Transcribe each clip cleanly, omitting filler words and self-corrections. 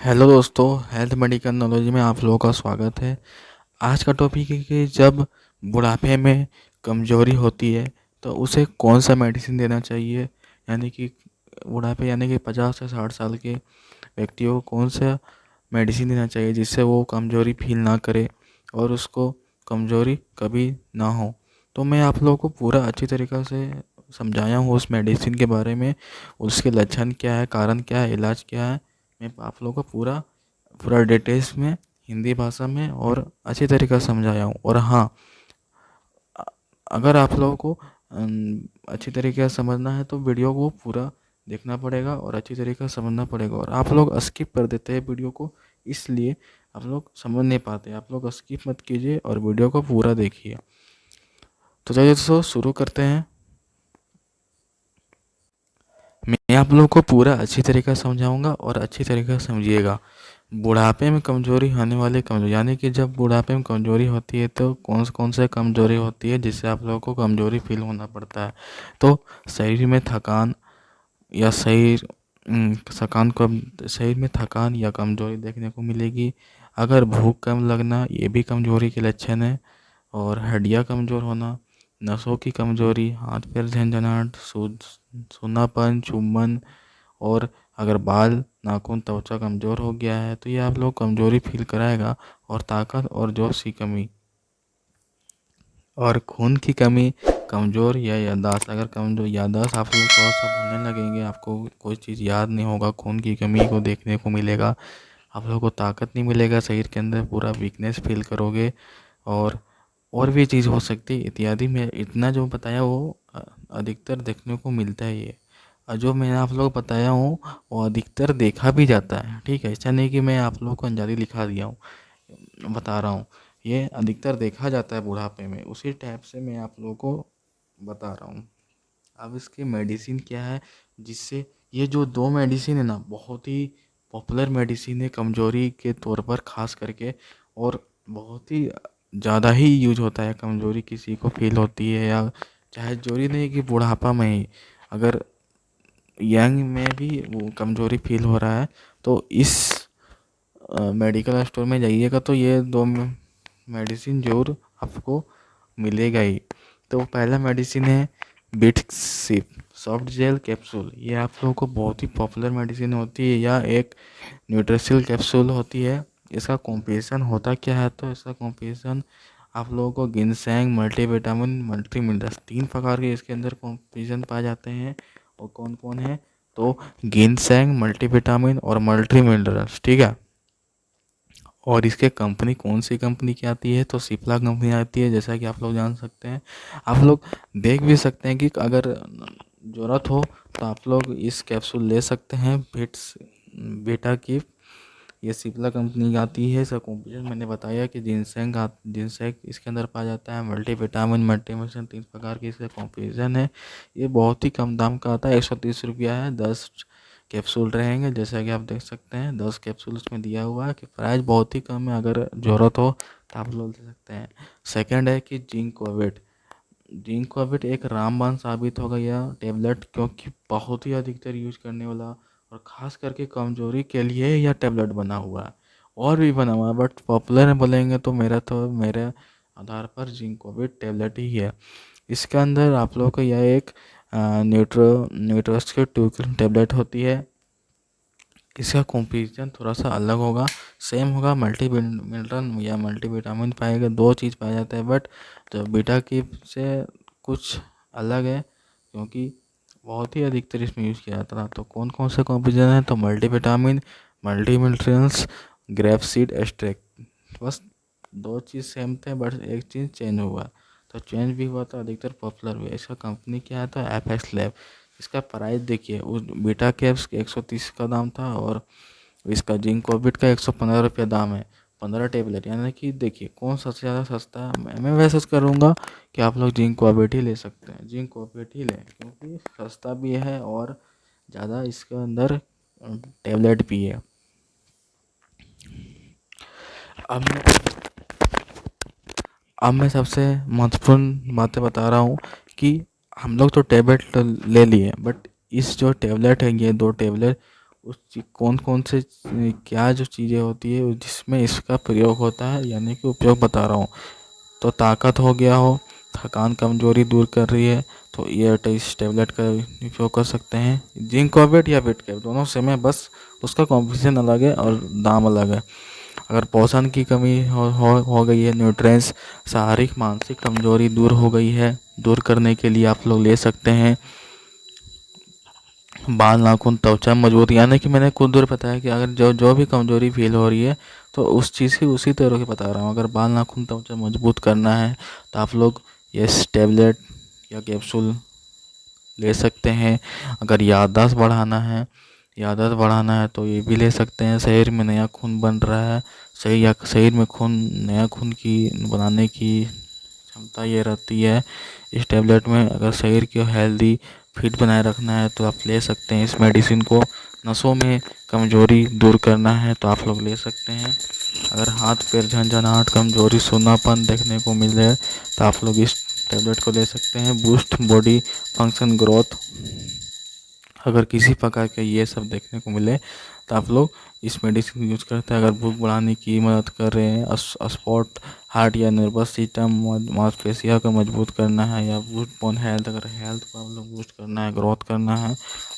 Hello दोस्तों, health medical knowledge में आप लोगों का स्वागत है। आज का टॉपिक है कि जब बुढ़ापे में कमज़ोरी होती है तो उसे कौन सा मेडिसिन देना चाहिए। यानी कि बुढ़ापे यानी कि 50 से 60 साल के व्यक्तियों को कौन सा मेडिसिन देना चाहिए जिससे वो कमज़ोरी फील ना करे और उसको कमज़ोरी कभी ना हो। तो मैं आप लोगों को पूरा अच्छी तरीक़ा से समझाया हूँ उस मेडिसिन के बारे में, उसके लक्षण क्या है, कारण क्या है, इलाज क्या है। मैं आप लोगों को पूरा पूरा डिटेल्स में हिंदी भाषा में और अच्छी तरीक़े से समझाया हूँ। और हाँ, अ- अगर आप लोगों को अच्छी तरीके से समझना है तो वीडियो को पूरा देखना पड़ेगा और अच्छी तरीके से समझना पड़ेगा। और आप लोग स्किप कर देते हैं वीडियो को, इसलिए आप लोग समझ नहीं पाते। आप लोग स्किप मत कीजिए और वीडियो को पूरा देखिए। तो चलिए दोस्तों शुरू करते हैं। मैं आप लोगों को पूरा अच्छी तरीके से समझाऊंगा और अच्छी तरीके से समझिएगा। बुढ़ापे में कमज़ोरी होने वाली कमज़ोरी यानी कि जब बुढ़ापे में कमज़ोरी होती है तो कौन से कमज़ोरी होती है जिससे आप लोगों को कमज़ोरी फील होना पड़ता है। तो शरीर में थकान या थकान कम शरीर में थकान या कमज़ोरी देखने को मिलेगी। अगर भूख कम लगना, ये भी कमज़ोरी के लक्षण है। और हड्डियाँ कमज़ोर होना, नसों की कमज़ोरी, हाथ पैर झंझनाहट, सूनापन, चुंबन। और अगर बाल, नाखून, त्वचा कमज़ोर हो गया है तो ये आप लोग कमज़ोरी फील कराएगा। और ताकत और जोश की कमी और खून की कमी, कमज़ोर या याददाश्त। अगर कमज़ोर याददाश्त आप लोग थोड़ा सा भूलने लगेंगे, आपको कोई चीज़ याद नहीं होगा, खून की कमी को देखने को मिलेगा। आप लोगों को ताकत नहीं मिलेगा शरीर के अंदर, पूरा वीकनेस फील करोगे। और भी चीज़ हो सकती है इत्यादि। में इतना जो बताया वो अधिकतर देखने को मिलता है ये। और जो मैंने आप लोग बताया हूँ वो अधिकतर देखा भी जाता है। ठीक है, ऐसा नहीं कि मैं आप लोगों को अंजादी लिखा दिया हूँ, बता रहा हूँ। ये अधिकतर देखा जाता है बुढ़ापे में, उसी टाइप से मैं आप लोगों को बता रहा हूँ। अब इसकी मेडिसिन क्या है जिससे ये जो दो मेडिसिन है ना, बहुत ही पॉपुलर मेडिसिन है कमज़ोरी के तौर पर खास करके। और बहुत ही ज़्यादा ही यूज होता है। कमज़ोरी किसी को फील होती है या चाहे जरूरी नहीं कि बुढ़ापा में ही, अगर यंग में भी वो कमज़ोरी फील हो रहा है तो इस मेडिकल स्टोर में जाइएगा तो ये दो मेडिसिन ज़रूर आपको मिलेगा ही। तो पहला मेडिसिन है बिटसिप सॉफ्ट जेल कैप्सूल। ये आप लोगों को बहुत ही पॉपुलर मेडिसिन होती है, या एक न्यूट्रिशियल कैप्सूल होती है। इसका कॉम्बिनेशन होता क्या है, तो इसका कॉम्बिनेशन आप लोगों को गिनसेंग, मल्टीविटामिन, मल्टी मिनरल्स, 3 प्रकार के इसके अंदर कॉम्बिनेशन पाए जाते हैं। और कौन कौन है, तो गिनसेंग, मल्टीविटामिन और मल्टी मिनरल्स। ठीक है। और इसके कंपनी कौन सी कंपनी की आती है, तो सिप्ला कंपनी आती है, जैसा कि आप लोग जान सकते हैं। आप लोग देख भी सकते हैं कि अगर ज़रूरत हो तो आप लोग इस कैप्सूल ले सकते हैं। बेटा की ये सिप्ला कंपनी की आती है। इसका कॉम्पोजिशन मैंने बताया कि जिनसेंग इसके अंदर पाया जाता है, मल्टीविटामिन, मल्टीमिशन, 3 प्रकार की इसका कॉम्पोजिशन है। ये बहुत ही कम दाम का आता है, 130 रुपया है। 10 कैप्सूल रहेंगे, जैसा कि आप देख सकते हैं 10 कैप्सूल उसमें दिया हुआ है। कि प्राइस बहुत ही कम है, अगर ज़रूरत हो तो आप लोग ले सकते हैं। सेकंड है कि जिंक कोविड एक रामबाण साबित हो गया टेबलेट, क्योंकि बहुत ही अधिकतर यूज करने वाला और ख़ास करके कमजोरी के लिए यह टेबलेट बना हुआ है। और भी बना हुआ है बट पॉपुलर में बोलेंगे तो मेरे आधार पर जिंकोविड टेबलेट ही है। इसके अंदर आप लोगों को यह एक न्यूट्रोस की 2 टेबलेट होती है। इसका कॉम्पोजिशन थोड़ा सा अलग होगा, सेम होगा, मल्टी मिनरल या मल्टीविटामिन पाएगा, 2 चीज़ पाया जाता है। बट जो बीटा की से कुछ अलग है, क्योंकि बहुत ही अधिकतर इसमें यूज़ किया जाता था। तो कौन कौन से कॉम्पोजिशन है, तो multivitamin, multi minerals, grape seed extract. बस 2 चीज़ सेम थे, बट एक चीज़ चेंज हुआ। तो चेंज भी हुआ तो अधिकतर पॉपुलर हुआ। इसका कंपनी क्या है, तो एपेक्स लैब। इसका प्राइस देखिए, उस बीटा कैप्स के 130 का दाम था और इसका जिंक कोविड का 115 रुपये दाम है। 15 टेबलेट, यानी कि देखिए कौन सबसे ज़्यादा सस्ता है। मैं वैसे करूँगा कि आप लोग जिंक कोविड ही ले सकते हैं, जिंक कोविड ही लें, क्योंकि सस्ता भी है और ज़्यादा इसके अंदर टेबलेट भी है। अब मैं अब मैं सबसे महत्वपूर्ण बातें बता रहा हूँ कि हम लोग तो टेबलेट ले लिए, बट इस जो टेबलेट है, ये 2 टेबलेट कौन कौन से क्या जो चीज़ें होती है जिसमें इसका प्रयोग होता है, यानी कि उपयोग बता रहा हूँ। तो ताकत हो गया हो, थकान कमजोरी दूर कर रही है तो ये इस टेबलेट का उपयोग कर सकते हैं। जिंकोवेट या विटकेप दोनों सेम है, बस उसका कॉम्पोजिशन अलग है और दाम अलग है। अगर पोषण की कमी हो गई है, न्यूट्रिएंट्स शारीरिक मानसिक कमजोरी दूर हो गई है, दूर करने के लिए आप लोग ले सकते हैं। बाल नाखून त्वचा मजबूत, यानी कि मैंने कुछ दूर बताया कि अगर जो जो भी कमजोरी फील हो रही है तो उस चीज़ की उसी तरह की बता रहा हूँ। अगर बाल नाखून त्वचा मजबूत करना है तो आप लोग ये टेबलेट या कैप्सूल ले सकते हैं। अगर याददाश्त बढ़ाना है तो ये भी ले सकते हैं। शरीर में नया खून बन रहा है, शरीर में नया खून की बनाने की क्षमता ये रहती है इस टैबलेट में। अगर शरीर को हेल्दी फिट बनाए रखना है तो आप ले सकते हैं इस मेडिसिन को। नसों में कमजोरी दूर करना है तो आप लोग ले सकते हैं। अगर हाथ पैर झंझनाहट कमजोरी सूनापन देखने को मिल रहा है तो आप लोग इस टैबलेट को ले सकते हैं। बूस्ट बॉडी फंक्शन ग्रोथ, अगर किसी प्रकार के ये सब देखने को मिले तो आप लोग इस मेडिसिन यूज करते हैं। अगर भूख बढ़ाने की मदद कर रहे हैं, स्पॉट हार्ट या नर्वस सिस्टम मांसपेशियों को मजबूत करना है, या बूस्ट बोन हेल्थ, अगर हेल्थ को आप लोग बूस्ट करना है, ग्रोथ करना है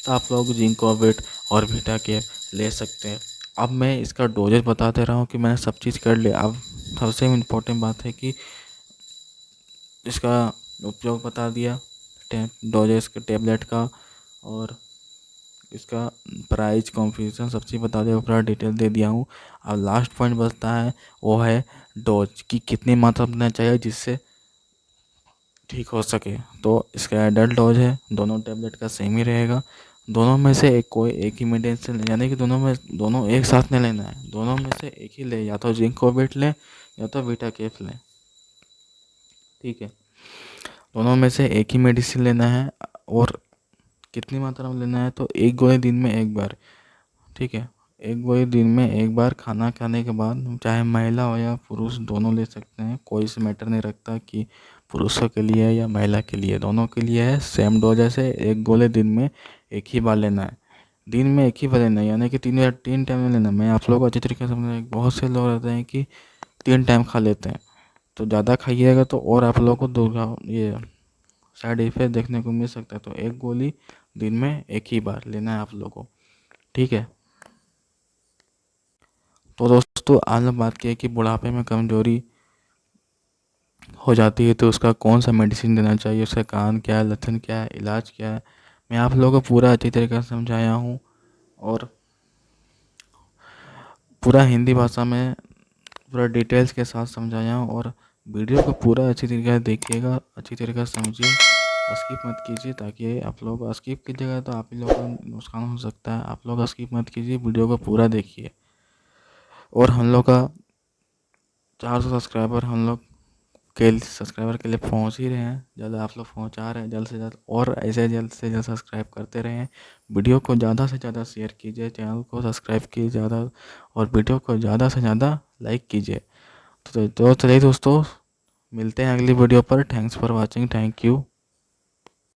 तो आप लोग जिंकोवेट और वीटा कैप ले सकते हैं। अब मैं इसका डोजेज बता दे रहा हूँ कि मैंने सब चीज़ कर लिया। अब सबसे इम्पोर्टेंट बात है कि इसका उपयोग बता दिया, डोजेज के टेबलेट का, और इसका प्राइस कॉन्फ़िगरेशन सब चीज़ बता दिया, पूरा डिटेल दे दिया हूँ। अब लास्ट पॉइंट बचता है वो है डोज की कितनी मात्रा लेना चाहिए जिससे ठीक हो सके। तो इसका एडल्ट डोज है, दोनों टेबलेट का सेम ही रहेगा। दोनों में से एक ही मेडिसिन, यानी कि दोनों एक साथ नहीं लेना है, दोनों में से एक ही ले, या तो जिंकोवेट लें या तो वीटा कैप लें, ठीक है। दोनों में से एक ही मेडिसिन लेना है। और कितनी मात्रा में लेना है तो एक गोली दिन में एक बार, ठीक है। एक गोली दिन में एक बार खाना खाने के बाद, चाहे महिला हो या पुरुष दोनों ले सकते हैं, कोई से मैटर नहीं रखता कि पुरुषों के लिए है या महिला के लिए, दोनों के लिए है सेम डोज। जैसे एक गोली दिन में एक ही बार लेना है, दिन में एक ही बार लेना है, यानी कि 3 टाइम में लेना है। मैं आप लोगों को अच्छी तरीके से समझाऊँ, बहुत से लोग रहते हैं कि 3 टाइम खा लेते हैं, तो ज़्यादा खाइएगा तो और आप लोगों को ये साइड इफेक्ट देखने को मिल सकता है। तो एक गोली दिन में एक ही बार लेना है आप लोगों को, ठीक है। तो दोस्तों आज हम बात की है कि बुढ़ापे में कमजोरी हो जाती है तो उसका कौन सा मेडिसिन देना चाहिए, उसका कारण क्या है, लक्षण क्या है, इलाज क्या है। मैं आप लोगों को पूरा अच्छी तरीके से समझाया हूँ और पूरा हिंदी भाषा में पूरा डिटेल्स के साथ समझाया हूँ। और वीडियो को पूरा अच्छी तरीके से देखिएगा, अच्छी तरीके से समझिए, स्किप मत कीजिए, ताकि आप लोग स्किप कीजिएगा तो आप ही लोगों का नुकसान हो सकता है। आप लोग स्किप मत कीजिए, वीडियो को पूरा देखिए। और हम लोग का 400 सब्सक्राइबर हम लोग सब्सक्राइबर के लिए पहुंच ही रहे हैं, जल्द आप लोग पहुंचा रहे हैं जल्द से जल्द, और ऐसे जल्द से जल्द सब्सक्राइब करते रहें। वीडियो को ज़्यादा से ज़्यादा शेयर कीजिए, चैनल को सब्सक्राइब कीजिए ज़्यादा, और वीडियो को ज़्यादा से ज़्यादा लाइक कीजिए। तो चलिए दोस्तों, मिलते हैं अगली वीडियो पर। Thanks for watching, thank you.